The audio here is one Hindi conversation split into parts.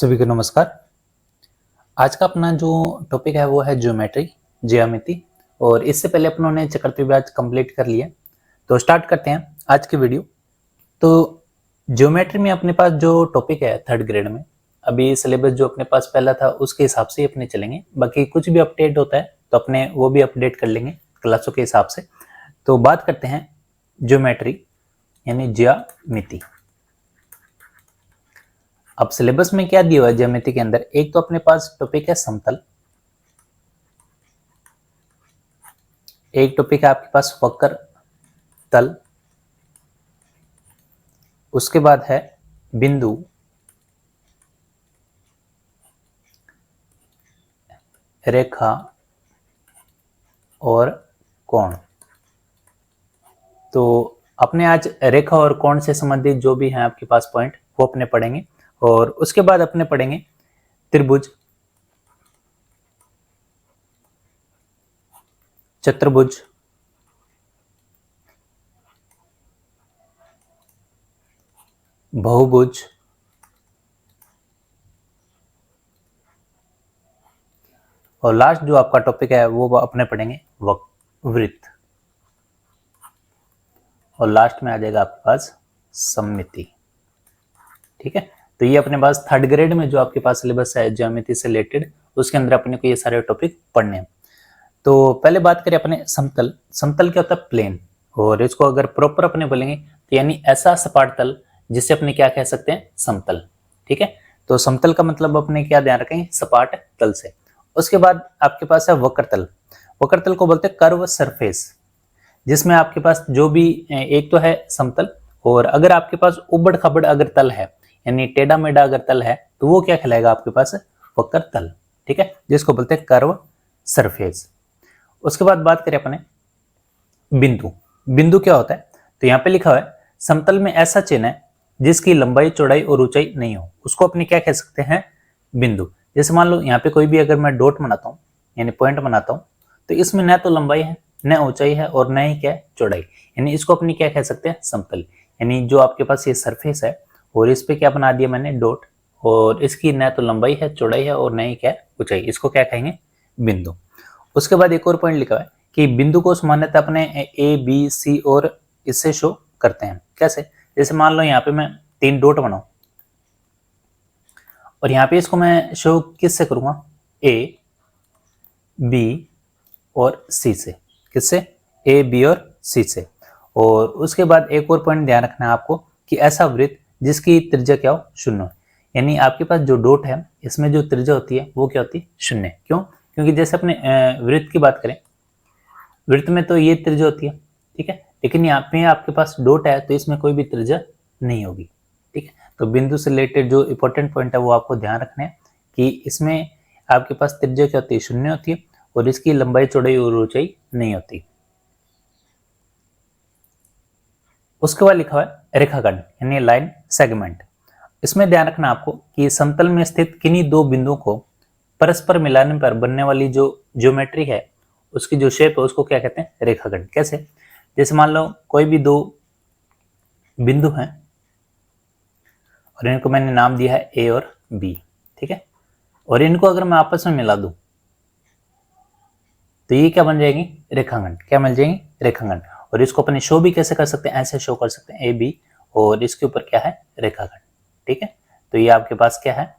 सभी को नमस्कार। आज का अपना जो टॉपिक है वो है ज्योमेट्री, ज्यामिति। और इससे पहले अपनों ने चक्रत्रिभुज कंप्लीट कर लिया, तो स्टार्ट करते हैं आज की वीडियो। तो ज्योमेट्री में अपने पास जो टॉपिक है थर्ड ग्रेड में, अभी सिलेबस जो अपने पास पहला था उसके हिसाब से ही अपने चलेंगे। बाकी कुछ भी अपडेट होता है तो अपने वो भी अपडेट कर लेंगे क्लासों के हिसाब से। तो बात करते हैं ज्योमेट्री यानी ज्यामिति। अब सिलेबस में क्या दिया हुआ है ज्यामिति के अंदर, एक तो अपने पास टॉपिक है समतल, एक टॉपिक है आपके पास वक्र तल, उसके बाद है बिंदु, रेखा और कोण। तो अपने आज रेखा और कोण से संबंधित जो भी हैं आपके पास पॉइंट वो अपने पढ़ेंगे। और उसके बाद अपने पढ़ेंगे त्रिभुज, चतुर्भुज, बहुभुज, और लास्ट जो आपका टॉपिक है वो अपने पढ़ेंगे वृत्त। और लास्ट में आ जाएगा आपके पास सममिति। ठीक है, तो ये अपने पास थर्ड ग्रेड में जो आपके पास सिलेबस है ज्यामिति से रिलेटेड, उसके अंदर अपने को ये सारे टॉपिक पढ़ने हैं। तो पहले बात करें अपने समतल। समतल क्या होता है? प्लेन। और इसको अगर प्रॉपर अपने बोलेंगे तो यानी ऐसा सपाट तल जिसे अपने क्या कह सकते हैं? समतल। ठीक है, तो समतल का मतलब अपने क्या ध्यान रखेंगे? सपाट तल से। उसके बाद आपके पास है वक्रतल। वक्रतल को बोलते हैं कर्व सरफेस, जिसमें आपके पास जो भी एक तो है समतल, और अगर आपके पास उबड़ खाबड़ अगर तल है यानी टेढ़ा मेढ़ा अगर तल है तो वो क्या कहलाएगा आपके पास? वक्रतल। ठीक है, जिसको बोलते हैं कर्व सरफेस। उसके बाद बात करें अपने बिंदु। बिंदु क्या होता है? तो यहाँ पे लिखा हुआ है समतल में ऐसा चिन्ह है जिसकी लंबाई चौड़ाई और ऊंचाई नहीं हो, उसको अपने क्या कह सकते हैं? बिंदु। जैसे मान लो यहाँ पे कोई भी अगर मैं डॉट बनाता हूँ यानी पॉइंट बनाता हूँ, तो इसमें न तो लंबाई है, न ऊंचाई है, और न ही क्या है? चौड़ाई। यानी इसको अपनी क्या कह सकते हैं? समतल। यानी जो आपके पास ये सरफेस है और इस पे क्या बना दिया मैंने? डॉट, और इसकी न तो लंबाई है, चौड़ाई है, और न ही क्या है? ऊंचाई। इसको क्या कहेंगे? बिंदु। उसके बाद एक और पॉइंट लिखा हुआ है कि बिंदु को सामान्यतः अपने ए बी सी और इससे शो करते हैं। कैसे? जैसे मान लो यहाँ पे मैं 3 डॉट बनाऊं और यहाँ पे इसको मैं शो किससे करूंगा? ए बी और सी से। किससे? ए बी और सी से। और उसके बाद एक और पॉइंट ध्यान रखना है आपको कि ऐसा वृत्त जिसकी त्रिज्या क्या हो? शून्य। यानी आपके पास जो डॉट है इसमें जो त्रिज्या होती है वो क्या होती है? शून्य। क्यों? क्योंकि जैसे अपने वृत्त की बात करें, वृत्त में तो ये त्रिज्या होती है, ठीक है, लेकिन यहाँ पे आपके पास डॉट है तो इसमें कोई भी त्रिज्या नहीं होगी। ठीक है, तो बिंदु से रिलेटेड जो इंपॉर्टेंट पॉइंट है वो आपको ध्यान रखना है कि इसमें आपके पास त्रिज्या क्या होती है? शून्य होती है, और इसकी लंबाई चौड़ाई और ऊंचाई नहीं होती। उसके बाद लिखा हुआ है रेखाखंड यानी लाइन सेगमेंट। इसमें ध्यान रखना आपको कि समतल में स्थित किन्हीं दो बिंदुओं को परस्पर मिलाने पर बनने वाली जो ज्योमेट्री है उसकी जो शेप है उसको क्या कहते हैं? रेखाखंड। कैसे? जैसे मान लो कोई भी दो बिंदु हैं और इनको मैंने नाम दिया है ए और बी। ठीक है, और इनको अगर मैं आपस में मिला दूं तो ये क्या बन जाएगी? रेखाखंड। क्या मिल जाएंगे? रेखाखंड। और इसको अपने शो भी कैसे कर सकते हैं? ऐसे शो कर सकते हैं ए बी और इसके ऊपर क्या है? रेखाखंड। ठीक है, तो ये आपके पास क्या है?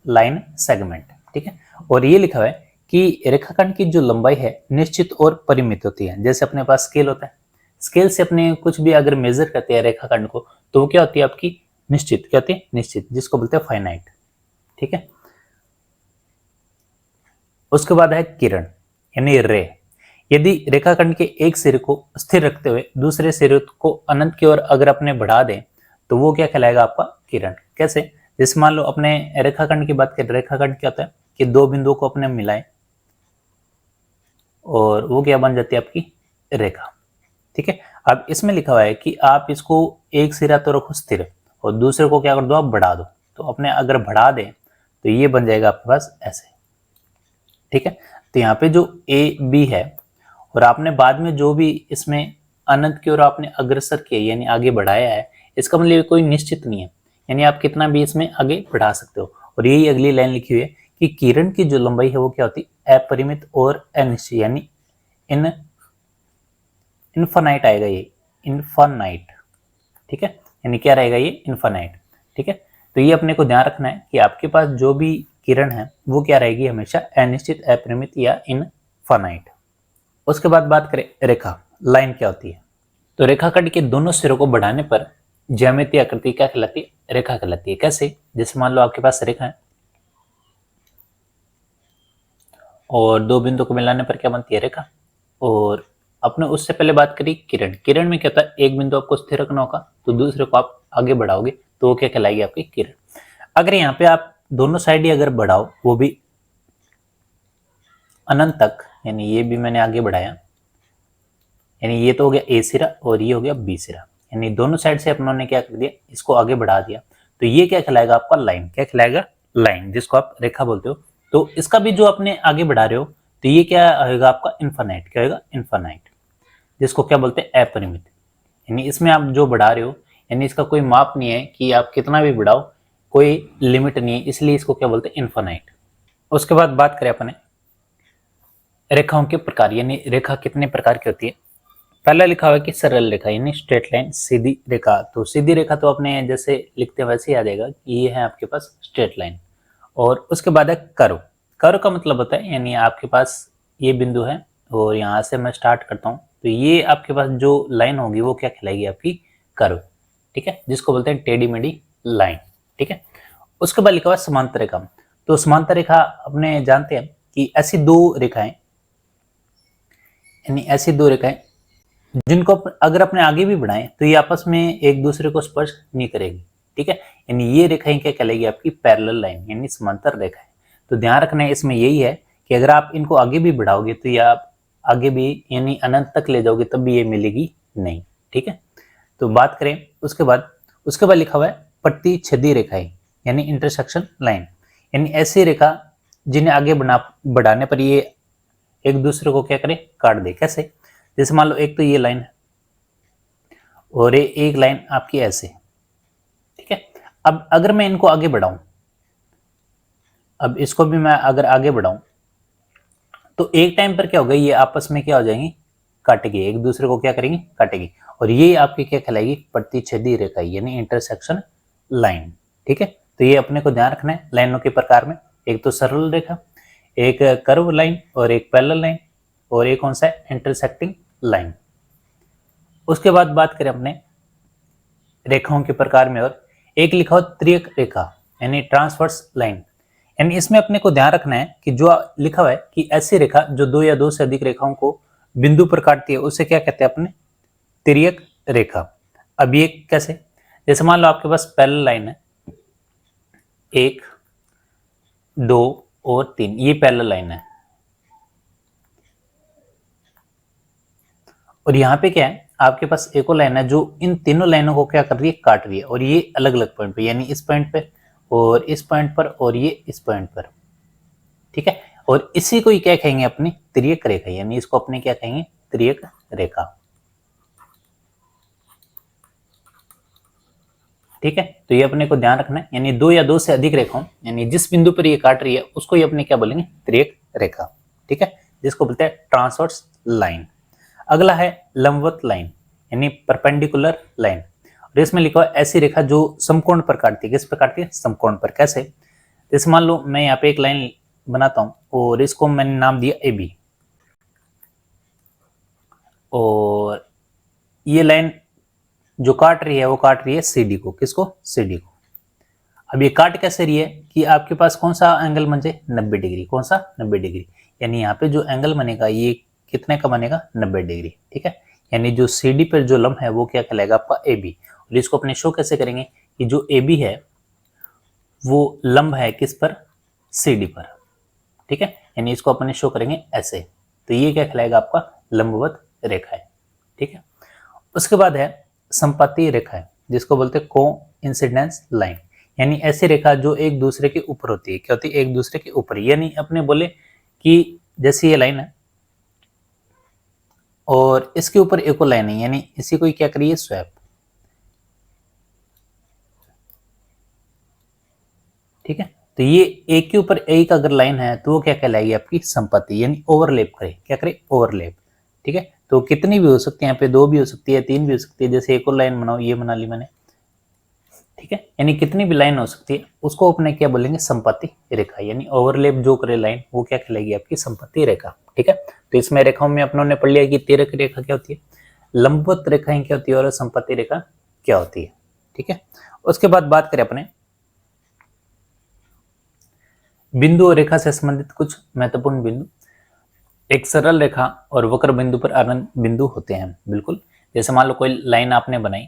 Line segment. ठीक है, और ये लिखा हुआ है कि रेखाखंड की जो लंबाई है निश्चित और परिमित होती है। जैसे अपने पास स्केल होता है, स्केल से अपने कुछ भी अगर मेजर करते हैं रेखाखंड को तो वो क्या होती है? आपकी निश्चित। क्या होती है? निश्चित, जिसको बोलते हैं फाइनाइट। ठीक है, उसके बाद है किरण यानी रे। यदि रेखाखंड के एक सिरे को स्थिर रखते हुए दूसरे सिरे को अनंत की ओर अगर अपने बढ़ा दें तो वो क्या कहलाएगा? आपका किरण। कैसे? जैसे मान लो अपने रेखाखंड की बात करें, रेखाखंड क्या होता है कि दो बिंदुओं को अपने मिलाएं और वो क्या बन जाती है? आपकी रेखा। ठीक है, अब इसमें लिखा हुआ है कि आप इसको एक सिरा तो रखो स्थिर और दूसरे को क्या कर दो? आप बढ़ा दो। तो अपने अगर बढ़ा दें तो ये बन जाएगा आपके पास ऐसे। ठीक है, तो यहाँ पे जो ए बी है और आपने बाद में जो भी इसमें अनंत की ओर आपने अग्रसर किया यानी आगे बढ़ाया है, इसका मतलब कोई निश्चित नहीं है। यानी आप कितना भी इसमें आगे बढ़ा सकते हो। और यही अगली लाइन लिखी हुई है कि किरण की जो लंबाई है वो क्या होती है, अपरिमित और अनिश्चित, यानी इनफाइनाइट आएगा ये, इनफाइनाइट। ठीक है, यानी क्या रहेगा ये, इनफाइनाइट। ठीक है, तो ये अपने को ध्यान रखना है कि आपके पास जो भी किरण है वो क्या रहेगी, हमेशा अनिश्चित, अपरिमित या इनफाइनाइट। उसके बाद बात करें रेखा, लाइन क्या होती है। तो रेखाखंड के दोनों सिरों को बढ़ाने पर ज्यामितीय आकृति क्या कहलाती है, रेखा कहलाती है। कैसे, जैसे मान लो आपके पास रेखा है और दो बिंदु को मिलाने पर क्या बनती है, रेखा। और अपने उससे पहले बात करी किरण, किरण में क्या होता है, एक बिंदु आपको स्थिर रखना होगा तो दूसरे को आप आगे बढ़ाओगे तो वो क्या कहलाएगी, आपकी किरण। अगर यहाँ पे आप दोनों साइड ही अगर बढ़ाओ, वो भी अनंत तक, यानी ये भी मैंने आगे बढ़ाया, यानी ये तो हो गया ए सिरा और ये हो गया बी सिरा, यानी दोनों साइड से अपनों ने क्या कर दिया, इसको आगे बढ़ा दिया, तो ये क्या कहलाएगा आपका, लाइन। क्या कहलाएगा, लाइन, जिसको आप रेखा बोलते हो। तो इसका भी जो अपने आगे बढ़ा रहे हो तो ये क्या होगा आपका, इनफाइनाइट। क्या होगा, इनफाइनाइट, जिसको क्या बोलते हैं, अपरिमित। यानी इसमें आप जो बढ़ा रहे हो, यानी इसका कोई माप नहीं है कि आप कितना भी बढ़ाओ, कोई लिमिट नहीं है, इसलिए इसको क्या बोलते हैं, इनफाइनाइट। उसके बाद बात करें अपने रेखाओं के प्रकार, यानी रेखा कितने प्रकार की होती है। पहला लिखा हुआ है कि सरल रेखा, यानी स्ट्रेट लाइन, सीधी रेखा। तो सीधी रेखा तो अपने जैसे लिखते हैं वैसे ही आ जाएगा कि ये है आपके पास स्ट्रेट लाइन। और उसके बाद है कर्व। कर्व का मतलब होता है, यानी आपके पास ये बिंदु है और यहाँ से मैं स्टार्ट करता हूँ, तो ये आपके पास जो लाइन होगी वो क्या कहलाएगी, आपकी कर्व। ठीक है, जिसको बोलते हैं टेढ़ी मेढ़ी लाइन। ठीक है, उसके बाद लिखा हुआ है समांतर रेखा। तो समांतर रेखा अपने जानते हैं कि ऐसी दो रेखाएं, यानी ऐसी दो रेखाएं जिनको अगर अपने आगे भी बढ़ाएं तो ये आपस में एक दूसरे को स्पर्श नहीं करेगी। ठीक है, यानी ये रेखाएं क्या कहलाएगी, आपकी पैरेलल लाइन, यानी समांतर रेखा है। तो ध्यान रखना है इसमें यही है कि अगर आप इनको आगे भी बढ़ाओगे तो ये आप आगे भी यानी अनंत तक ले जाओगे तब भी ये मिलेगी नहीं। ठीक है, तो बात करें उसके बाद लिखा हुआ है प्रतिच्छेदी रेखाएं, यानी इंटरसेक्शन लाइन, यानी ऐसी रेखा जिन्हें आगे बढ़ाने पर ये एक दूसरे को क्या करे, काट दे। कैसे, जैसे मान लो एक तो ये लाइन है और एक लाइन आपकी ऐसे। ठीक है, अब अगर मैं इनको आगे बढ़ाऊं, अब इसको भी मैं अगर आगे बढ़ाऊं तो एक टाइम पर क्या होगा, ये आपस में क्या हो जाएंगी, काटेगी, एक दूसरे को क्या करेंगी, काटेगी। और ये आपकी क्या कहलाएगी, प्रतिच्छेदी रेखा, यानी इंटरसेक्शन लाइन। ठीक है, तो ये अपने को ध्यान रखना है लाइनों के प्रकार में, एक तो सरल रेखा, एक कर्व लाइन और एक पैरेलल लाइन, और एक कौन सा है, इंटरसेक्टिंग लाइन। उसके बाद बात करें अपने रेखाओं के प्रकार में, और एक लिखा हो त्रियक रेखा, यानी ट्रांसवर्स लाइन। यानी इसमें अपने को ध्यान रखना है कि जो लिखा हुआ है कि ऐसी रेखा जो दो या दो से अधिक रेखाओं को बिंदु पर काटती है उसे क्या कहते हैं, अपने त्रियक रेखा। अब ये कैसे, जैसे मान लो आपके पास पैरेलल लाइन है, 1 2 और 3, ये पैरेलल लाइन है। और यहाँ पे क्या है, आपके पास एक और लाइन है जो इन तीनों लाइनों को क्या कर रही है, काट रही है, और ये अलग अलग पॉइंट पे, यानी इस पॉइंट पे और इस पॉइंट पर और ये इस पॉइंट पर। ठीक है, और इसी को ही क्या कहेंगे, अपनी त्रियक रेखा, यानी इसको अपने क्या कहेंगे, त्रियक रेखा। ठीक है, तो ये अपने को ध्यान रखना है, यानी दो या दो से अधिक रेखाओं, यानी जिस बिंदु पर ये काट रही है उसको ही अपने क्या बोलेंगे, त्रियक रेखा। ठीक है, जिसको बोलते हैं ट्रांसवर्स लाइन। अगला है लंबवत लाइन, यानी परपेंडिकुलर लाइन। और इसमें लिखा है ऐसी रेखा जो समकोण पर काटती है। किस पर काटती है, समकोण पर। कैसे, जैसे मान लो मैं यहाँ पे एक लाइन बनाता हूं और इसको मैंने नाम दिया ए बी, और ये लाइन जो काट रही है वो काट रही है सी डी को। किसको, सी डी को। अब ये काट कैसे रही है कि आपके पास कौन सा एंगल बने, 90 डिग्री। कौन सा, 90 डिग्री, यानी यहाँ पे जो एंगल बनेगा ये कितने का बनेगा, 90 डिग्री। ठीक है, यानी जो सी डी पर जो लंब है वो क्या कहलाएगा, आपका ए बी। और इसको अपने शो कैसे करेंगे कि जो ए बी है वो लंब है किस पर, सी डी पर। ठीक है, यानी इसको अपने शो करेंगे ऐसे, तो ये क्या कहलाएगा, आपका लंबवत रेखा है। ठीक है, उसके बाद है संपाती रेखा है, जिसको बोलते हैं को इंसिडेंस लाइन, यानी ऐसी रेखा जो एक दूसरे के ऊपर होती है। क्या होती है, एक दूसरे के ऊपर, यानी अपने बोले कि जैसे ये लाइन है और इसके ऊपर एक और लाइन है, यानी इसी को क्या करिए, स्वैप। ठीक है। तो ये एक के ऊपर एक अगर लाइन है तो वो क्या कहलाएगी, आपकी संपत्ति, यानी ओवरलैप करे, क्या करे, ओवरलैप। ठीक है, तो कितनी भी हो सकती है, यहाँ पे 2 भी हो सकती है, 3 भी हो सकती है, जैसे एक और लाइन बनाओ, ये बना ली मैंने। ठीक है, यानी कितनी भी लाइन हो सकती है, उसको अपने क्या बोलेंगे, संपत्ति रेखा, यानी ओवरलैप जो करे लाइन, वो क्या कहलाएगी, आपकी संपत्ति रेखा। ठीक है, तो इसमें रेखाओं में अपनों ने पढ़ लिया कि तिर्यक रेखा क्या होती है, लंबवत रेखाएं क्या होती है, और संपत्ति रेखा क्या होती है। ठीक है, उसके बाद बात करें अपने बिंदु और रेखा से संबंधित कुछ महत्वपूर्ण बिंदु। एक सरल रेखा और वक्र बिंदु पर अनंत बिंदु होते हैं, बिल्कुल। जैसे मान लो कोई लाइन आपने बनाई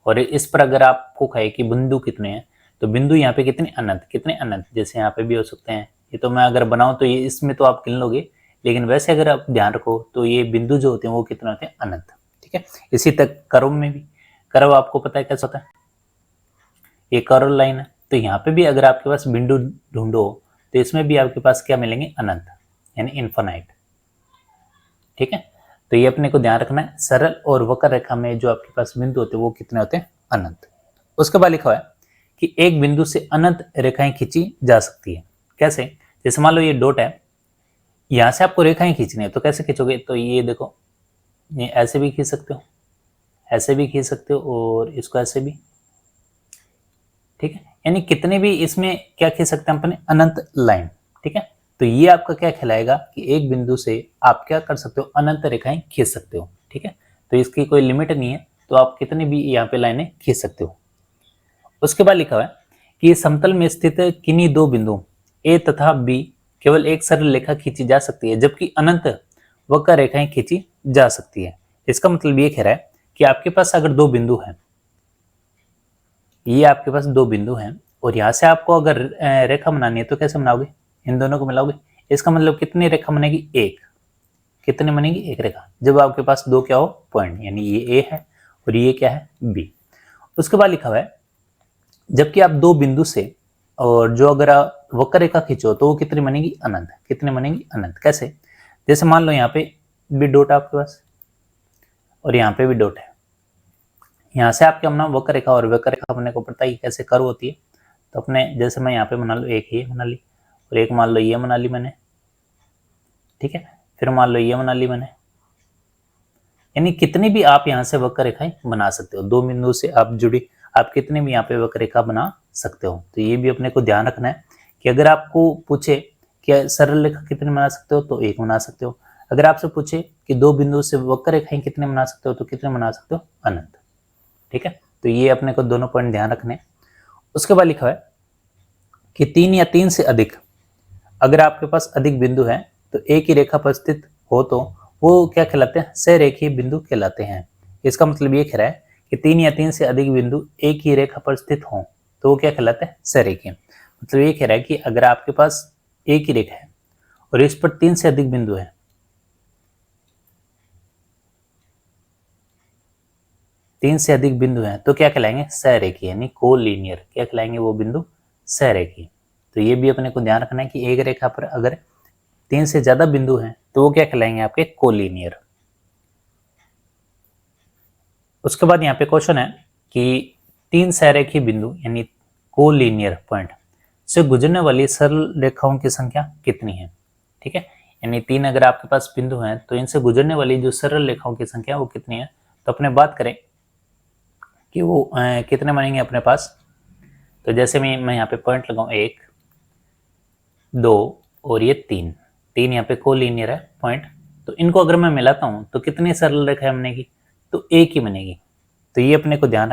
और इस पर अगर आपको कहे कि बिंदु कितने हैं, तो बिंदु यहाँ पे कितने, अनंत, कितने, अनंत। जैसे यहाँ पे भी हो सकते हैं, ये तो मैं अगर बनाऊं तो ये इसमें तो आप गिन लोगे, लेकिन वैसे अगर आप ध्यान रखो तो ये बिंदु जो होते हैं वो कितने होते हैं, अनंत। ठीक है, इसी तक कर्व में भी, कर्व आपको पता है कैसा होता है, ये कर्व लाइन है, तो यहाँ पे भी अगर आपके पास बिंदु ढूंढो तो इसमें भी आपके पास क्या मिलेंगे, अनंत, यानी इन्फिनाइट। ठीक है, तो ये अपने को ध्यान रखना है, सरल और वक्र रेखा में जो आपके पास बिंदु होते हैं वो कितने होते हैं, अनंत। उसके बाद लिखा हुआ है कि एक बिंदु से अनंत रेखाएं खींची जा सकती है। कैसे, जैसे मान लो ये डॉट है, यहां से आपको रेखाएं खींचनी है, तो कैसे खींचोगे, तो ये देखो, ये ऐसे भी खींच सकते हो, ऐसे भी खींच सकते हो, और इसको ऐसे भी। ठीक है, यानी कितने भी इसमें क्या खींच सकते हैं अपने, अनंत लाइन। ठीक है, तो ये आपका क्या कहलाएगा कि एक बिंदु से आप क्या कर सकते हो, अनंत रेखाएं खींच सकते हो। ठीक है, तो इसकी कोई लिमिट नहीं है, तो आप कितने भी यहाँ पे लाइनें खींच सकते हो। उसके बाद लिखा हुआ है कि समतल में स्थित किन्हीं दो बिंदुओं ए तथा बी केवल एक सरल रेखा खींची जा सकती है, जबकि अनंत वक्र रेखाएं खींची जा सकती है। इसका मतलब ये कह रहा है कि आपके पास अगर दो बिंदु हैं, ये आपके पास दो बिंदु हैं, और यहाँ से आपको अगर रेखा बनानी है तो कैसे बनाओगे, इन दोनों को मिलाओगे। इसका मतलब कितनी रेखा बनेगी, एक। कितनी बनेगी, एक रेखा, जब आपके पास दो क्या हो, पॉइंट, यानी ये ए है और ये क्या है, बी। उसके बाद लिखा हुआ है जबकि आप दो बिंदु से, और जो अगर आप वक्र रेखा खींचो तो वो कितनी बनेगी, अनंत। कितनी बनेगी, अनंत। कैसे, जैसे मान लो यहाँ पे भी डॉट आपके पास और यहाँ पे भी डॉट है, यहाँ से आपके अपना वक्र रेखा, और वक्र रेखा अपने को पता ही कैसे कर्व होती है, तो अपने जैसे मैं यहाँ पे बना लो, एक ये बना ली, और एक मान लो ये बना ली मैंने। ठीक है, फिर मान लो ये बना ली मैंने, यानी कितनी भी आप यहाँ से वक्र रेखाएं बना सकते हो, दो बिंदु से आप जुड़ी, आप कितने भी यहाँ पे वक्र रेखा बना सकते हो। तो ये भी अपने को ध्यान रखना है कि अगर आपको पूछे कि सरल रेखा कितने बना सकते हो, तो एक बना सकते हो। अगर आपसे पूछे कि दो बिंदु से वक्र रेखाएं कितने बना सकते हो, तो कितने बना सकते हो, अनंत। ठीक है, तो ये अपने को दोनों पॉइंट ध्यान रखने। उसके बाद लिखा है कि तीन या तीन से अधिक, अगर आपके पास अधिक बिंदु हैं तो एक ही रेखा पर स्थित हो तो वो क्या कहलाते हैं, सहरेखीय बिंदु कहलाते हैं। इसका मतलब ये कह रहा है कि तीन या तीन से अधिक बिंदु एक ही रेखा पर स्थित हों तो वो क्या कहलाते हैं, सहरेखीय। मतलब ये कह रहा है कि अगर आपके पास एक ही रेखा है और इस पर तीन से अधिक बिंदु है, तीन से अधिक बिंदु हैं, तो क्या कहलाएंगे, सहरेखीय, यानी कोलिनियर। क्या कहलाएंगे वो बिंदु, सहरेखीय। तो ये भी अपने को ध्यान रखना है कि एक रेखा पर अगर तीन से ज्यादा बिंदु हैं तो वो क्या कहलाएंगे, आपके कोलिनियर। उसके बाद यहाँ पे क्वेश्चन है कि तीन सहरेखीय बिंदु यानी कोलिनियर पॉइंट से गुजरने वाली सरल रेखाओं की संख्या कितनी है। ठीक है, यानी तीन अगर आपके पास बिंदु हैं तो इनसे गुजरने वाली जो सरल रेखाओं की संख्या वो कितनी है। तो अपने बात करें कि वो कितने बनेंगे अपने पास, तो जैसे मैं यहाँ पे पॉइंट लगाऊं, एक, दो और ये तीन, तीन यहाँ पे कोलिनियर है पॉइंट, तो इनको अगर मैं मिलाता हूँ तो कितनी सरल रेखा बनेगी, तो एक ही बनेगी। तो ये अपने को ध्यान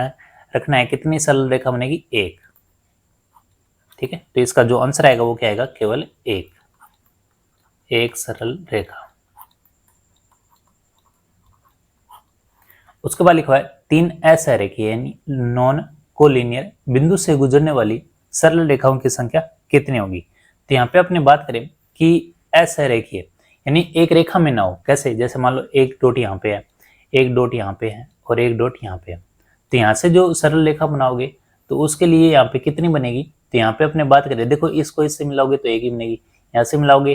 रखना है, कितनी सरल रेखा बनेगी, एक। ठीक है, तो इसका जो आंसर आएगा वो क्या आएगा, केवल एक, एक सरल रेखा। उसके बाद लिखा है तीन असहरेखीय यानी नॉन कोलिनियर बिंदु से गुजरने वाली सरल रेखाओं की संख्या कितनी होगी। तो यहाँ पे अपने बात करें कि असहरेखीय यानी एक रेखा में ना हो, कैसे, जैसे मान लो एक डॉट यहाँ पे है, एक डॉट यहाँ पे है और एक डॉट यहाँ पे है, तो यहाँ से जो सरल रेखा बनाओगे तो उसके लिए यहाँ पे कितनी बनेगी। तो यहाँ पे अपने बात करें, देखो इसको इससे मिलाओगे तो एक ही बनेगी, यहाँ से मिलाओगे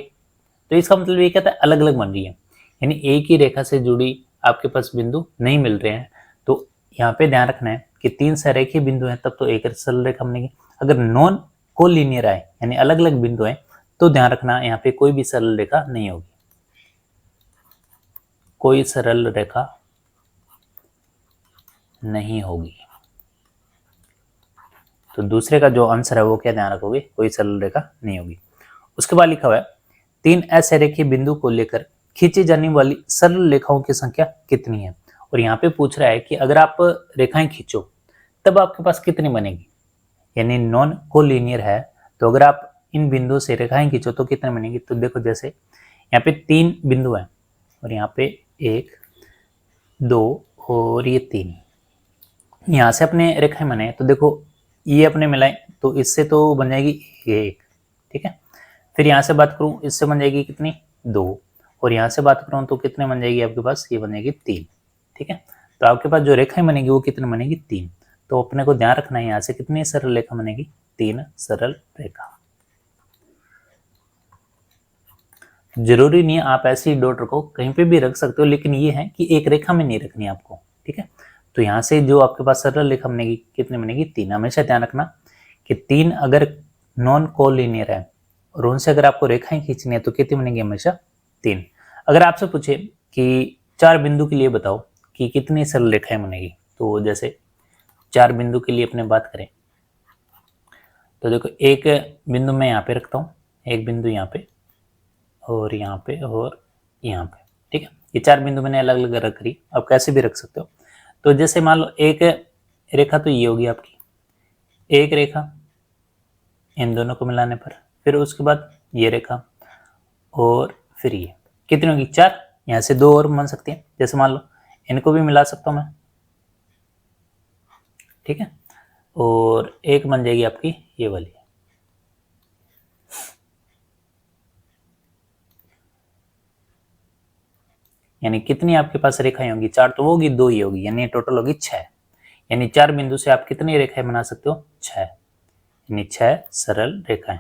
तो इसका मतलब ये कहता है अलग अलग बन रही है, यानी एक ही रेखा से जुड़ी आपके पास बिंदु नहीं मिल रहे हैं। तो यहाँ पे ध्यान रखना है कि तीन सहरेखीय बिंदु हैं तब तो एक सरल रेखा बनेगी। अगर नॉन कोलिनियर आए यानी अलग अलग बिंदु आए तो ध्यान रखना यहाँ पे कोई भी सरल रेखा नहीं होगी, कोई सरल रेखा नहीं होगी। तो दूसरे का जो आंसर है वो क्या ध्यान रखोगे, कोई सरल रेखा नहीं होगी। उसके बाद लिखा हुआ है 3 असरेखीय बिंदु को लेकर खींची जाने वाली सरल रेखाओं की संख्या कितनी है। और यहाँ पे पूछ रहा है कि अगर आप रेखाएं खींचो तब आपके पास कितनी बनेगी, यानी नॉन कोलिनियर है तो अगर आप इन बिंदुओं से रेखाएं खींचो तो कितने बनेगी। तो देखो जैसे यहाँ पे 3 बिंदु हैं और यहाँ पे 1 2 और ये 3, यहाँ से अपने रेखाएं बनाए तो देखो ये अपने मिलाएं तो इससे तो बन जाएगी 1, ठीक है। फिर यहाँ से बात करूँ इससे बन जाएगी कितनी 2, और यहाँ से बात करूँ तो कितने बन जाएगी आपके पास, ये बन जाएगी 3, ठीक है। तो आपके पास जो रेखाएं बनेगी वो कितनी बनेगी 3। तो अपने को ध्यान रखना है यहाँ से कितनी सरल रेखा बनेगी, 3 सरल रेखा। जरूरी नहीं है आप ऐसे ही डॉट रखो, कहीं पे भी रख सकते हो, लेकिन ये है कि एक रेखा में नहीं रखनी आपको, ठीक है। तो यहाँ से जो आपके पास सरल रेखा बनेगी कितनी बनेगी 3। हमेशा ध्यान रखना कि 3 अगर नॉन कोलिनियर है और उनसे अगर आपको रेखाएं खींचनी है तो कितनी बनेगी, हमेशा 3। अगर आपसे पूछे कि 4 बिंदु के लिए बताओ कि कितनी सरल रेखाएं बनेगी, तो जैसे 4 बिंदु के लिए अपने बात करें तो देखो एक बिंदु मैं यहाँ पे रखता हूँ, एक बिंदु यहाँ पे और यहाँ पे और यहाँ पे, ठीक है। ये 4 बिंदु मैंने अलग अलग रख रही, आप कैसे भी रख सकते हो। तो जैसे मान लो एक रेखा तो ये होगी आपकी, एक रेखा इन दोनों को मिलाने पर, फिर उसके बाद ये रेखा और फिर ये कितनी होगी 4। यहाँ से 2 और बन सकती है, जैसे मान लो इनको भी मिला सकता हूँ मैं, ठीक है। और एक बन जाएगी आपकी ये वाली, यानी कितनी आपके पास रेखाएं होंगी 4 तो वो होगी, 2 ही होगी, यानी टोटल होगी 6। यानी 4 बिंदु से आप कितनी रेखाएं बना सकते हो, 6, यानी 6 सरल रेखाएं,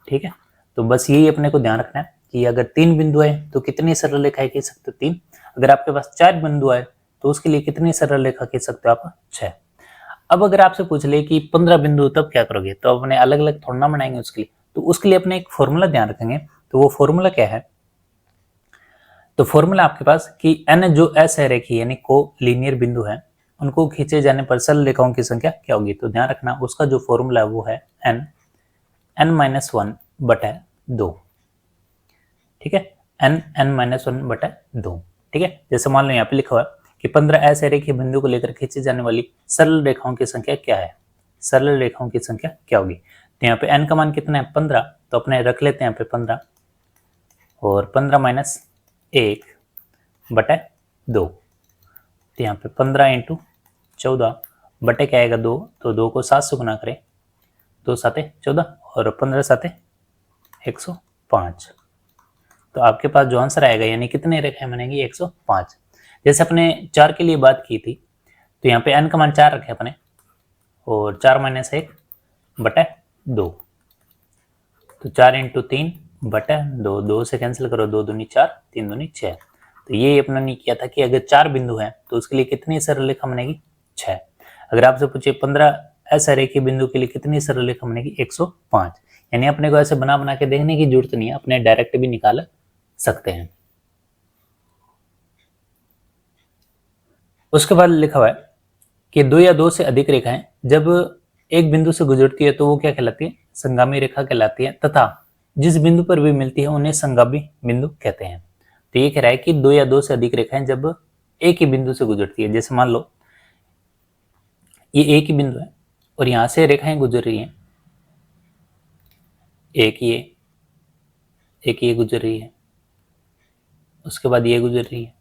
ठीक है। तो बस यही अपने को ध्यान रखना है कि अगर 3 बिंदु है तो कितनी सरल रेखाएं खींच सकते हो, 3। अगर आपके पास 4 बिंदु है तो उसके लिए कितनी सरल रेखा खींच सकते हो आप, 6। अब अगर आपसे पूछ ले कि 15 बिंदु तब क्या करोगे, तो अपने अलग अलग थोड़ा ना बनाएंगे उसके लिए, तो उसके लिए अपने एक फॉर्मूला ध्यान रखेंगे। तो वो फॉर्मूला क्या है, तो फॉर्मूला आपके पास कि n जो असरेखीय यानी कोलिनियर बिंदु है उनको खींचे जाने पर सरल रेखाओं की संख्या क्या होगी। तो ध्यान रखना उसका जो फॉर्मूला है वो है n-1/2, ठीक है, n-1/2, ठीक है। जैसे मान लो यहाँ पे लिखा हुआ है कि 15 असरेखीय बिंदु को लेकर खींची जाने वाली सरल रेखाओं की संख्या क्या है, सरल रेखाओं की संख्या क्या होगी। तो यहाँ पे n का मान कितना है 15, तो अपने रख लेते हैं यहाँ पे 15 और 15 - 1/2। तो यहाँ पे 15 × 14 बटे क्या आएगा 2, तो 2 को 7 से गुना करें, 2 7 14 और 15 7 105। तो आपके पास जो आंसर आएगा यानी कितने रेखाएं बनेंगी 105। जैसे अपने 4 के लिए बात की थी तो यहाँ पे n का मान 4 रखे अपने और 4 - 1/2, तो 4 × 3/2, 2 से कैंसिल करो, 2 दूनी 4, 3 दूनी 6। तो ये अपने ने किया था कि अगर 4 बिंदु हैं तो उसके लिए कितनी सरल रेखा बनेगी 6। अगर आपसे पूछे 15 असरेखीय बिंदु के लिए कितनी सरल रेखा बनेगी 105। यानी अपने को ऐसे बना बना के देखने की जरूरत नहीं है, अपने डायरेक्ट भी निकाल सकते हैं। उसके बाद लिखा हुआ है कि 2 या 2 से अधिक रेखाएं जब एक बिंदु से गुजरती है तो वो क्या कहलाती है, संगामी रेखा कहलाती है, तथा जिस बिंदु पर भी मिलती है उन्हें संगामी बिंदु कहते हैं। तो ये कह रहा है कि 2 या 2 से अधिक रेखाएं जब एक ही बिंदु से गुजरती है, जैसे मान लो ये एक ही बिंदु है और यहां से रेखाएं गुजर रही हैं, एक ये गुजर रही है, उसके बाद ये गुजर रही है,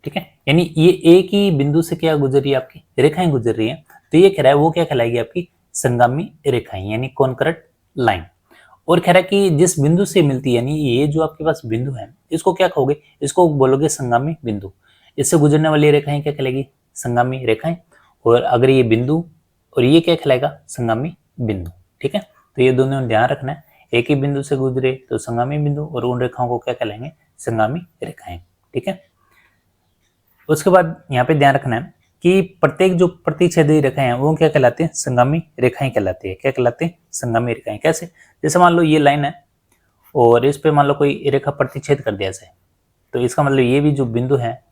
ठीक है। यानी ये एक ही बिंदु से क्या गुजर रही है, आपकी रेखाएं गुजर रही हैं। तो ये कह रहा है वो क्या कहलाएगी आपकी संगामी रेखाएं यानी कॉन्करेंट लाइन। और कह रहा है कि जिस बिंदु से मिलती है, यानी ये जो आपके पास बिंदु है इसको क्या कहोगे, इसको बोलोगे संगामी बिंदु। इससे गुजरने वाली रेखाएं क्या कहलाएगी, संगामी रेखाएं। और अगर ये बिंदु और ये क्या कहलाएगा, संगामी बिंदु, ठीक है। तो ये दोनों ध्यान रखना है, एक ही बिंदु से गुजरे तो संगामी बिंदु और उन रेखाओं को क्या कहलाएंगे, संगामी रेखाएं, ठीक है। उसके बाद यहाँ पे ध्यान रखना है कि प्रत्येक जो प्रतिच्छेदी रेखाएं हैं वो क्या कहलाती है, संगामी रेखाएं कहलाती है। क्या कहलाती है, संगामी रेखाएं। कैसे, जैसे मान लो ये लाइन है और इस पे मान लो कोई रेखा प्रतिच्छेद कर दिया जाए, तो इसका मतलब ये भी जो बिंदु है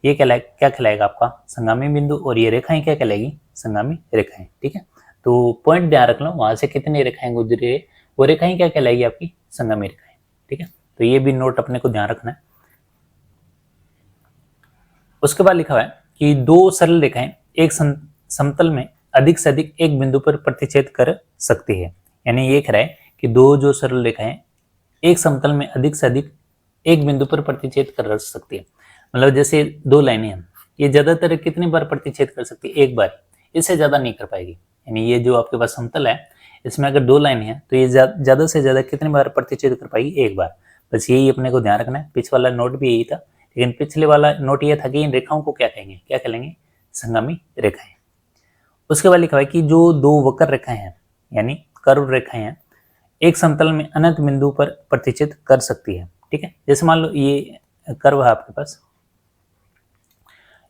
ये क्या कहलाएगा आपका, संगामी बिंदु, और ये रेखाएं क्या कहलाएगी, संगामी रेखाएं। ठीक है, तो पॉइंट ध्यान रख लो, वहां से कितनी रेखाएं गुजरी है वो रेखाएं क्या कहलाएगी, आपकी संगामी रेखाएं। ठीक है, तो ये भी नोट अपने को ध्यान रखना है। उसके बाद लिखा हुआ है कि दो सरल रेखाएं एक समतल में अधिक से अधिक एक बिंदु पर प्रतिच्छेद कर सकती है। यानी ये कह रहा है कि दो जो सरल रेखाएं एक समतल में अधिक से अधिक एक बिंदु पर प्रतिच्छेद कर सकती है। मतलब जैसे दो लाइनें हैं, ये ज्यादातर कितनी बार प्रतिच्छेद कर सकती है, एक बार, इससे ज्यादा नहीं कर पाएगी। यानी ये जो आपके पास समतल है इसमें अगर दो लाइनें हैं तो ये ज्यादा से ज्यादा कितनी बार प्रतिच्छेद कर पाएगी, एक बार। बस यही अपने को ध्यान रखना है। पिछले वाला नोट भी यही था, लेकिन पिछले वाला नोट ये था कि इन रेखाओं को क्या कहेंगे, क्या कहेंगे, संगामी रेखाएं। उसके बाद लिखा है कि जो दो वक्र रेखाएं हैं यानी कर्व रेखाएं हैं एक समतल में अनंत बिंदु पर प्रतिच्छेद कर सकती है। ठीक है, जैसे मान लो ये कर्व है आपके पास,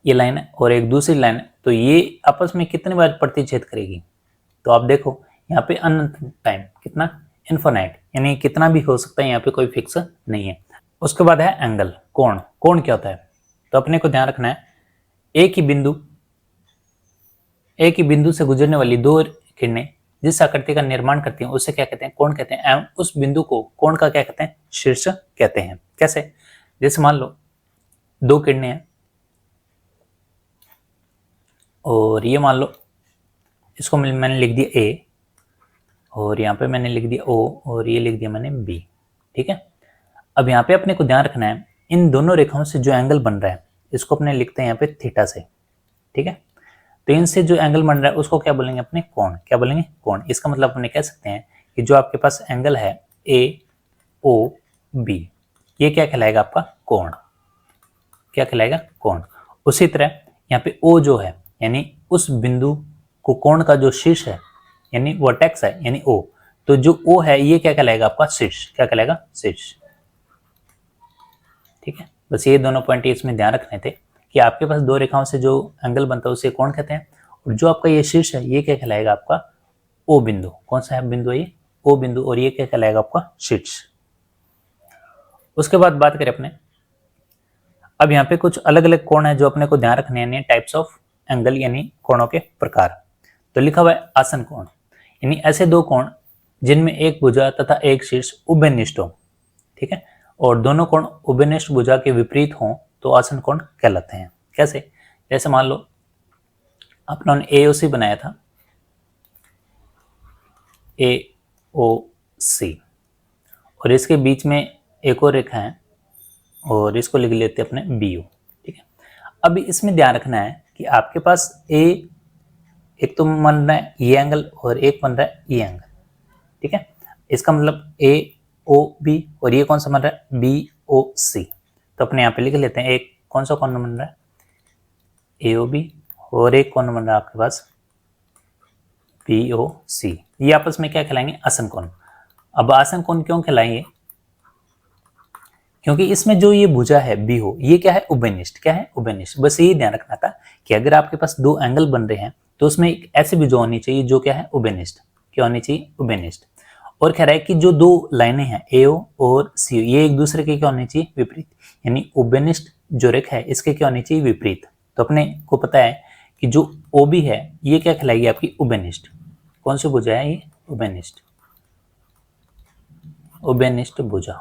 ये लाइन है और एक दूसरी लाइन है, तो ये आपस में कितनी बार प्रतिच्छेद करेगी, तो आप देखो यहाँ पे अनंत टाइम, कितना, इनफाइनाइट, यानी कितना भी हो सकता है, यहाँ पे कोई फिक्स नहीं है। उसके बाद है एंगल, कोण। कोण क्या होता है, तो अपने को ध्यान रखना है एक ही बिंदु से गुजरने वाली दो किरणें जिस आकृति का निर्माण करती हैं उसे क्या कहते हैं, कोण कहते हैं। एवं उस बिंदु को कोण का क्या कहते हैं, शीर्ष कहते हैं। कैसे, जैसे मान लो दो किरणें हैं और ये मान लो इसको मैंने लिख दिया ए और यहाँ पे मैंने लिख दिया ओ और ये लिख दिया मैंने बी। ठीक है, अब यहाँ पे अपने को ध्यान रखना है इन दोनों रेखाओं से जो एंगल बन रहा है इसको अपने लिखते हैं यहाँ पे थीटा से। ठीक है, तो इनसे जो एंगल बन रहा है उसको क्या बोलेंगे, अपने कोण। क्या बोलेंगे, कोण। इसका मतलब अपने कह सकते हैं कि जो आपके पास एंगल है ए ओ बी, ये क्या कहलाएगा, आपका कोण। क्या कहलाएगा, कोण। उसी तरह यहाँ पे ओ जो है यानी उस बिंदु को कोण का जो शीर्ष है यानी वर्टेक्स है यानी ओ, तो जो ओ है ये क्या कहलाएगा, आपका शीर्ष। क्या कहलाएगा, शीर्ष। ठीक है, बस ये दोनों पॉइंट इसमें ध्यान रखने थे कि आपके पास दो रेखाओं से जो एंगल बनता है उसे कोण कहते हैं, और जो आपका ये शीर्ष है ये क्या कहलाएगा, आपका ओ बिंदु। कौन सा है बिंदु, ये ओ बिंदु, और ये क्या कहलाएगा, आपका शीर्ष। उसके बाद बात करें अपने, अब यहाँ पे कुछ अलग अलग कोण है जो अपने को ध्यान रखने हैं, टाइप्स ऑफ एंगल यानी कोणों के प्रकार। तो लिखा हुआ है आसन कोण, यानी ऐसे दो कोण जिनमें एक भुजा तथा एक शीर्ष उभयनिष्ठ हो। ठीक है, और दोनों कोण उभयनिष्ठ भुजा के विपरीत हों तो आसन कोण कहलाते हैं। कैसे, जैसे मान लो अपनों ने AOC बनाया था, AOC, और इसके बीच में एक और रेखा है और इसको लिख लेते हैं अपने BO। ठीक है, अब इसमें ध्यान रखना है कि आपके पास एक तो बन रहा है ये एंगल और एक बन रहा है ये एंगल। ठीक है, इसका मतलब AOB, और ये कौन सा बन रहा है, BOC। तो अपने यहाँ पे लिख लेते हैं, एक कौन सा कोण बन रहा है, AOB, और एक कोण बन रहा है आपके पास BOC। ये आपस में क्या कहलाएंगे, आसन कोण। अब आसन कोण क्यों कहलाएंगे, क्योंकि इसमें जो ये भुजा है BO ये क्या है, उभयनिष्ठ। क्या है, उभयनिष्ठ। बस यही ध्यान रखना था कि अगर आपके पास दो एंगल बन रहे हैं तो उसमें एक ऐसी भुजा होनी चाहिए जो क्या है, उभयनिष्ठ। क्या होनी चाहिए, उभयनिष्ठ। और कह रहा है कि जो दो लाइनें हैं AO और CO ये एक दूसरे के क्या होनी चाहिए, विपरीत। यानी उभयनिष्ठ जो रेखा है इसके क्या होनी चाहिए, विपरीत। तो अपने को पता है कि जो OB है ये क्या कहलाएगी, आपकी उभयनिष्ठ। कौन सी भुजा है ये, उभयनिष्ठ, उभयनिष्ठ भुजा।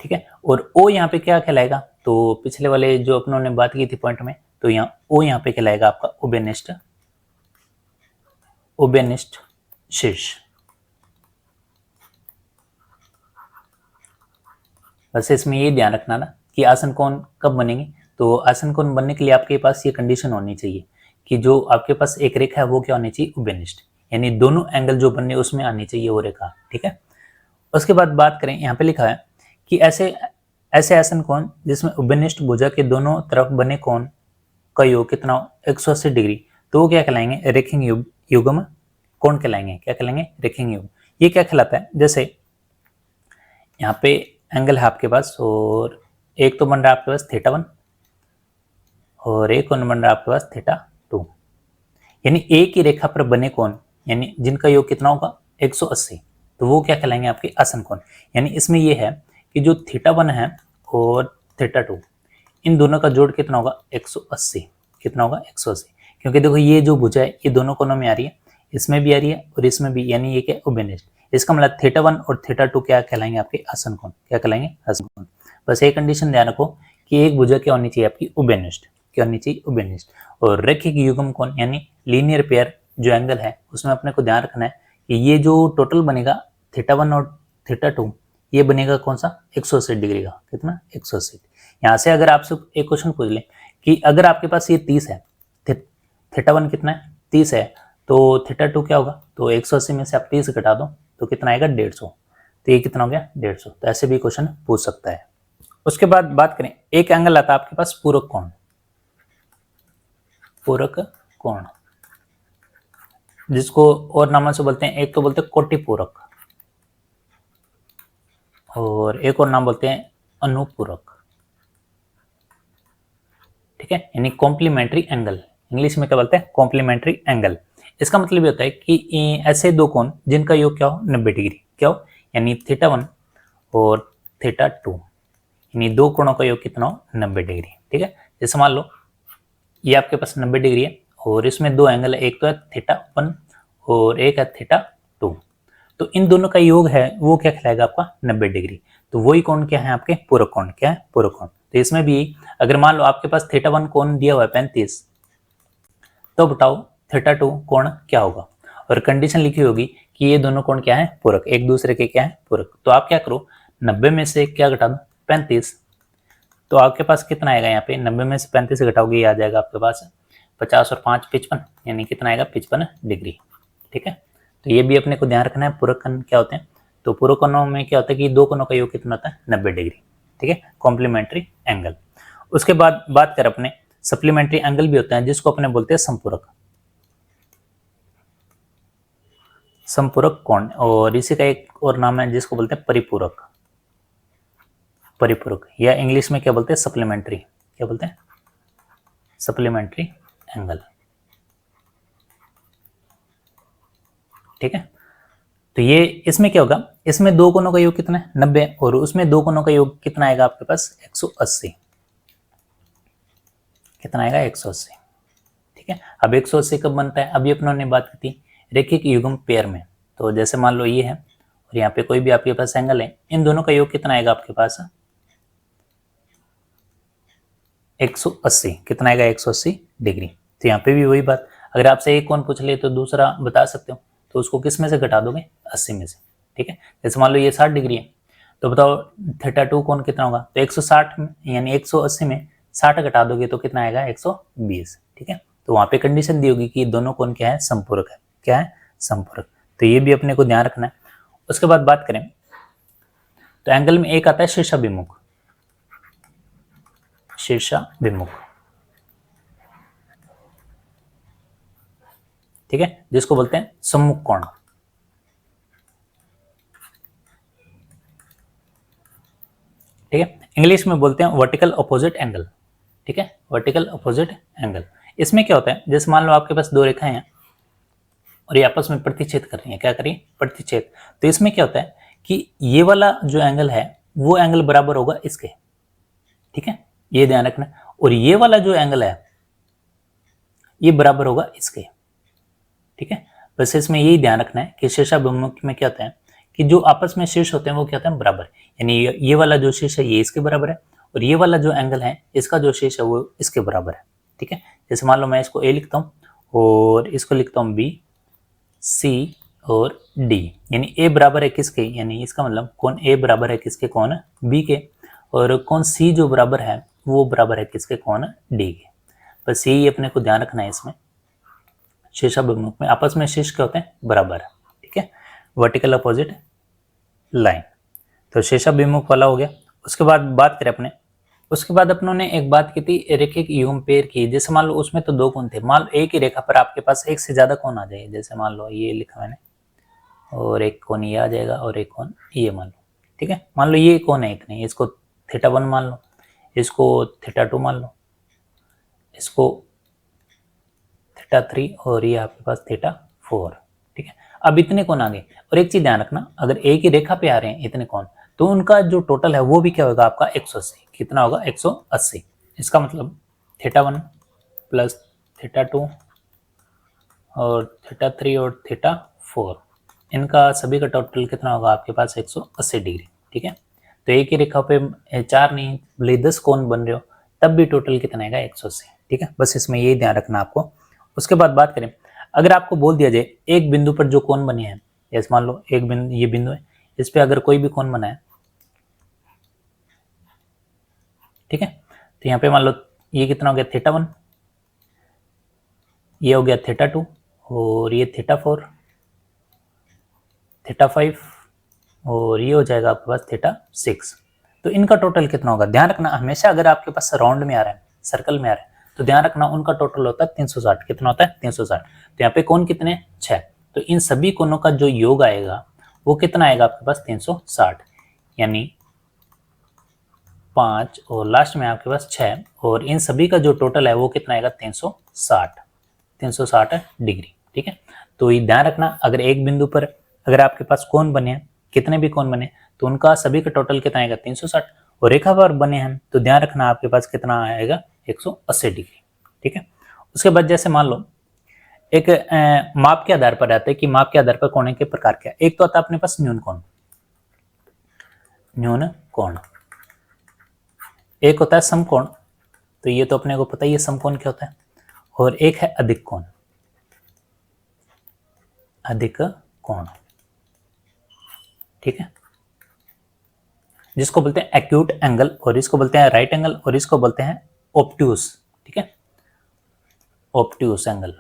ठीक है, और O यहाँ पे क्या कहलाएगा, तो पिछले वाले जो अपनों ने बात की थी पॉइंट में, तो यहाँ O यहाँ पे कहलाएगा आपका उभयनिष्ठ, उभयनिष्ठ शीर्ष। बस इसमें ये ध्यान रखना ना कि आसन कोण कब बनेंगे, तो आसन कोण बनने के लिए आपके पास ये कंडीशन होनी चाहिए कि जो आपके पास एक रेखा है वो क्या होनी चाहिए, उभयनिष्ठ, यानी दोनों एंगल जो बनने उसमें आनी चाहिए वो रेखा। ठीक है, उसके बाद बात करें, यहाँ पे लिखा है कि ऐसे आसन कोण जिसमें उभयनिष्ठ भुजा के दोनों तरफ बने कोण का योग कितना हो, 180 डिग्री, तो वो क्या कहलाएंगे, रेखिक युग्म कोण कहलाएंगे। क्या कहलाएंगे, रेखिक युग्म। ये क्या कहलाता है, जैसे यहाँ पे एंगल है आपके पास और एक तो बन रहा है आपके पास θ1 और एक कोण बन रहा है आपके पास थीटा 2। यानी एक ही रेखा पर बने कोण यानी जिनका योग कितना होगा 180, तो वो क्या कहलाएंगे आपके आसन कोण। यानी इसमें ये है कि जो थीटा 1 है और थीटा 2 इन दोनों का जोड़ कितना होगा 180। कितना होगा 180, क्योंकि देखो ये जो भुजा है ये दोनों कोनों में आ रही है, इसमें भी आ रही है और इसमें भी, यानी ये क्या उभयनिष्ठ। इसका मतलब थीटा 1 और थीटा 2 क्या कहलाएंगे आपके आसन कोण। क्या कहलाएंगे आसन कोण। बस एक कंडीशन ध्यान रखो कि एक भुजा क्या होनी चाहिए आपकी उभयनिष्ठ। क्या होनी चाहिए उभयनिष्ठ। और रैखिक युग्म कोण यानी लीनियर पेयर जो एंगल है उसमें अपने को ध्यान रखना है कि ये जो टोटल बनेगा थीटा 1 और थीटा 2 ये बनेगा कौन सा 180 डिग्री का। कितना 180। यहाँ से अगर आपसे एक क्वेश्चन पूछ ले कि अगर आपके पास ये 30 है, थीटा 1 कितना है 30 है, तो थीटा 2 क्या होगा, तो 180 में से आप 30 घटा दो तो कितना आएगा 150। तो ये कितना हो गया 150। तो ऐसे भी क्वेश्चन पूछ सकता है। उसके बाद बात करें, एक एंगल आता है आपके पास पूरक कोण। पूरक कोण जिसको और नामों से बोलते हैं, एक तो बोलते हैं कोटि पूरक और एक और नाम बोलते हैं अनुपूरक। ठीक है, यानी कॉम्प्लीमेंट्री एंगल, इंग्लिश में क्या बोलते हैं कॉम्प्लीमेंट्री एंगल। इसका मतलब ये होता है कि ऐसे दो कोण जिनका योग क्या हो 90 डिग्री। क्या हो, यानी थीटा 1 और थीटा 2 यानी दो कोणों का योग कितना हो 90 डिग्री। ठीक है, जैसे मान लो ये आपके पास 90 डिग्री है और इसमें दो एंगल है, एक तो है थीटा 1 और एक है थीटा 2। तो इन दोनों का योग है वो क्या कहलाएगा आपका 90 डिग्री। तो वही कोण क्या है आपके पूरक कोण। क्या है पूरक कोण। तो इसमें भी अगर मान लो आपके पास थीटा 1 कोण दिया हुआ है 35, तो बताओ थीटा 2 कोण क्या होगा। और कंडीशन लिखी होगी कि ये दोनों कोण क्या है पूरक, एक दूसरे के क्या है पूरक। तो आप क्या करो 90 में से क्या घटा दो 35, तो आपके पास कितना आएगा यहाँ पे 90 में से 35 घटाओगे ये आ जाएगा आपके पास 50 और 5 55, यानी कितना आएगा 55 डिग्री। ठीक है, तो ये भी अपने को ध्यान रखना है पूरक कोण क्या होते हैं। तो पूरक कोणों में क्या होता है कि दो कोणों का योग कितना होता है 90 डिग्री। ठीक है, कॉम्प्लीमेंट्री एंगल। उसके बाद बात कर अपने सप्लीमेंट्री एंगल भी होता है जिसको अपने बोलते हैं संपूरक। संपूरक कोण, और इसी का एक और नाम है जिसको बोलते हैं परिपूरक। परिपूरक या इंग्लिश में क्या बोलते हैं सप्लीमेंट्री। क्या बोलते हैं सप्लीमेंट्री एंगल। ठीक है, तो ये इसमें क्या होगा, इसमें दो कोणों का योग कितना है 90 और उसमें दो कोणों का योग कितना आएगा आपके पास 180। कितना आएगा 180। ठीक है, अब 180 कब बनता है, अभी अपनों ने बात की थी रैखिक युग्म पेयर में। तो जैसे मान लो ये है और यहाँ पे कोई भी आपके पास एंगल है, इन दोनों का योग कितना आएगा आपके पास 180। कितना आएगा 180 डिग्री। तो यहाँ पे भी वही बात, अगर आपसे एक कोण पूछ ले तो दूसरा बता सकते हो, तो उसको किस में से घटा दोगे 80 में से। ठीक है, जैसे मान लो ये 60 डिग्री है, तो बताओ थीटा 2 कोण कितना होगा, तो 160 में यानी 180 में 60 घटा दोगे तो कितना आएगा 120। ठीक है, तो वहां पे कंडीशन दी होगी कि दोनों कोण क्या है संपूरक है। क्या है संपूरक। तो ये भी अपने को ध्यान रखना है। उसके बाद बात करें तो एंगल में एक आता है शीर्षाभिमुख। शीर्षाभिमुख, ठीक है, जिसको बोलते हैं सम्मुख कोण। ठीक है, इंग्लिश में बोलते हैं वर्टिकल अपोजिट एंगल। ठीक है, वर्टिकल अपोजिट एंगल। इसमें क्या होता है, जैसे मान लो आपके पास दो रेखाएं हैं और ये आपस में प्रतिच्छेद कर रही हैं। क्या कर रही है प्रतिच्छेद। तो इसमें क्या होता है कि ये वाला जो एंगल है वो एंगल बराबर होगा इसके। ठीक है, ये ध्यान रखना। और ये वाला जो एंगल है ये बराबर होगा इसके। ठीक है, बस इसमें यही ध्यान रखना है कि शीर्षाभिमुख में क्या होता है कि जो आपस में शीर्ष होते हैं वो क्या होते हैं बराबर। यानी ये वाला जो शीर्ष है ये इसके बराबर है और ये वाला जो एंगल है इसका जो शीर्ष है वो इसके बराबर है। ठीक है, जैसे मान लो मैं इसको ए लिखता हूँ और इसको लिखता हूँ बी, सी और डी। यानी ए बराबर है किसके, यानी इसका मतलब कौन ए बराबर है किसके कौन बी के, और कौन सी जो बराबर है वो बराबर है किसके कौन डी के। बस यही अपने को ध्यान रखना है। इसमें शीर्षाभिमुख में आपस में शीर्ष क्या होते हैं बराबर। ठीक है, वर्टिकल अपोजिट लाइन। तो शीर्षाभिमुख वाला हो गया। उसके बाद बात करें अपने, उसके बाद अपनों ने एक बात की थी रैखिक युग्म पेयर की। जैसे मान लो उसमें तो दो कोण थे, मान लो एक ही रेखा पर आपके पास एक से ज्यादा कोण आ जाए। जैसे मान लो ये लिखा मैंने और एक कोण ये आ जाएगा और एक कोण ये मान लो। ठीक है, मान लो ये कोण है इतने, इसको थीटा 1 मान लो, इसको थीटा 2 मान लो, इसको θ3 और ये आपके पास θ4। ठीक है, अब इतने कोण आ गए। और एक चीज ध्यान रखना, अगर एक ही रेखा पे आ रहे हैं इतने कोण, तो उनका जो टोटल है वो भी क्या होगा आपका 180। कितना होगा 180। इसका मतलब θ1 प्लस θ2 और θ3 और θ4, इनका सभी का टोटल कितना होगा आपके पास 180 डिग्री। ठीक है, तो एक ही रेखा पे 4 नहीं भले 10 कोण बन रहे हो तब भी टोटल कितना आएगा 180। ठीक है, बस इसमें यही ध्यान रखना आपको। उसके बाद बात करें, अगर आपको बोल दिया जाए एक बिंदु पर जो कोण बने हैं, जैसे मान लो एक बिंदु, ये बिंदु है, इस पे अगर कोई भी कोण बना है, ठीक है, तो यहाँ पे मान लो ये कितना हो गया θ1, ये हो गया θ2 और ये θ4, θ5 और ये हो जाएगा आपके पास θ6। तो इनका टोटल कितना होगा, ध्यान रखना हमेशा अगर आपके पास राउंड में आ रहा है, सर्कल में आ रहा है, तो ध्यान रखना उनका टोटल होता है 360। कितना होता है 360। तो यहाँ पे कोण कितने 6, तो इन सभी कोणों का जो योग आएगा वो कितना आएगा आपके पास 360, यानी 5 और लास्ट में आपके पास 6, और इन सभी का जो टोटल है वो कितना आएगा 360 डिग्री। ठीक है, तो ये ध्यान रखना, अगर एक बिंदु पर अगर आपके पास कोण बने हैं, कितने भी कोण बने तो उनका सभी का टोटल कितना आएगा 360, और रेखा पर बने हैं तो ध्यान रखना आपके पास कितना आएगा 180 डिग्री। ठीक है, उसके बाद जैसे मान लो एक माप के आधार पर रहता है कि माप के आधार पर कोण के प्रकार क्या, एक तो आता है अपने पास न्यून कोण, एक होता है समकोण, तो ये तो अपने को पता ही है समकोण क्या होता है, और एक है अधिक कोण। ठीक है, जिसको बोलते हैं एक्यूट एंगल, और इसको बोलते हैं राइट एंगल, और इसको बोलते हैं ऑब्ट्यूस। ठीक है, ऑब्ट्यूस एंगल।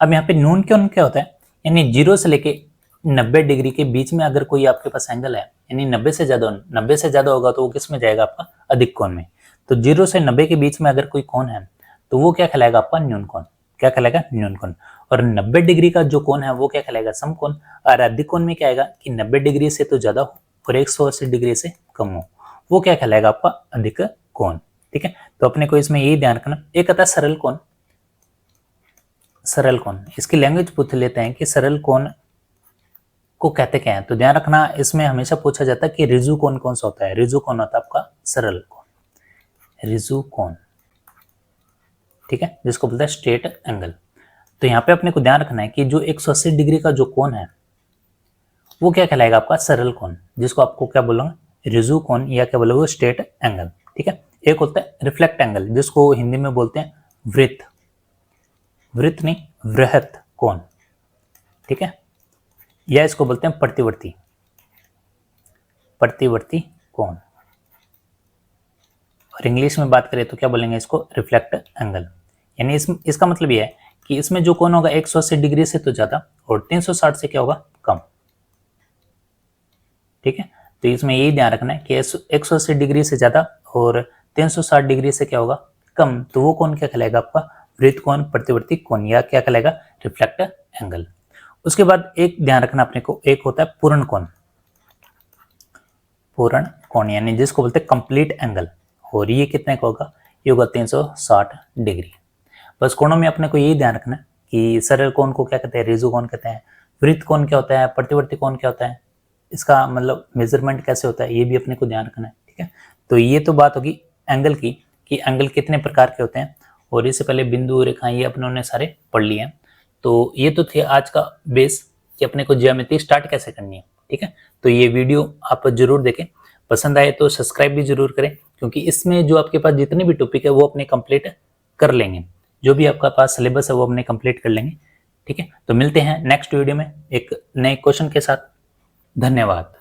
अब यहाँ पे न्यून कोण क्या होता है, यानी 0 से लेके 90 डिग्री के बीच में अगर कोई आपके पास एंगल है, यानी 90 से ज्यादा होगा तो वो किस में जाएगा आपका अधिक कोण में। तो 0 से 90 के बीच में अगर कोई कोण है तो वो क्या कहलाएगा आपका न्यून कोण। क्या कहलाएगा न्यून कोण। और 90 डिग्री का जो कोण है वो क्या कहलाएगा समकोण। और अधिक कोण में क्या आएगा कि 90 डिग्री से तो ज्यादा हो और 180 डिग्री से कम हो, वो क्या कहलाएगा आपका अधिक कोण। ठीक है, तो अपने को इसमें यही ध्यान रखना। एक आता है सरल कोण, इसकी लैंग्वेज पूछ लेते हैं कि सरल कोण को कहते क्या है। तो ध्यान रखना इसमें हमेशा पूछा जाता है कि रिजु कोण कौन सा होता है। रिजु कोण होता है आपका सरल कोण, रिजु कोण। ठीक है, जिसको बोलते हैं स्ट्रेट एंगल। तो यहाँ पे अपने को ध्यान रखना है कि जो 180 डिग्री का जो कोण है वो क्या कहलाएगा आपका सरल कोण, जिसको आपको क्या बोलोगे रिजु कोण या क्या बोलोगे स्ट्रेट एंगल। ठीक है, एक होता है रिफ्लेक्ट एंगल, जिसको हिंदी में बोलते हैं वृत्त नहीं वृहत कोण। ठीक है, या इसको बोलते हैं प्रतिवर्ती कोण, और इंग्लिश में बात करें तो क्या बोलेंगे इसको रिफ्लेक्ट एंगल। यानी इसका मतलब यह है कि इसमें जो कोण होगा 180 डिग्री से तो ज्यादा और 360 से क्या होगा कम। ठीक है, तो इसमें यही ध्यान रखना है कि 180 डिग्री से ज्यादा और 360 डिग्री से क्या होगा कम, तो वो कोण क्या कहलाएगा आपका वृत्त कोण, प्रतिवर्ती कोण, या क्या कहलाएगा रिफ्लेक्ट एंगल। उसके बाद एक ध्यान रखना अपने को, एक होता है पूर्ण कोण, यानी जिसको बोलते हैं कंप्लीट एंगल, और ये कितने का होगा, ये होगा 360 डिग्री। बस कोणों में अपने को यही ध्यान रखना कि सरल कोण को क्या कहते हैं रिजु कोण कहते हैं, वृत्त कोण क्या होता है, प्रतिवर्ती कोण क्या होता है, इसका मतलब मेजरमेंट कैसे होता है ये भी अपने को ध्यान रखना है। ठीक है, तो ये तो बात होगी एंगल की कि एंगल कितने प्रकार के होते हैं, और इससे पहले बिंदु रेखाएं ये अपने सारे पढ़ लिए हैं। तो ये तो थे आज का बेस कि अपने को ज्यामिति स्टार्ट कैसे करनी है। ठीक है, तो ये वीडियो आप जरूर देखें, पसंद आए तो सब्सक्राइब भी जरूर करें, क्योंकि इसमें जो आपके पास जितने भी टॉपिक है वो अपने कंप्लीट कर लेंगे, जो भी आपका पास सिलेबस है वो अपने कंप्लीट कर लेंगे। ठीक है, तो मिलते हैं नेक्स्ट वीडियो में एक नए क्वेश्चन के साथ। धन्यवाद।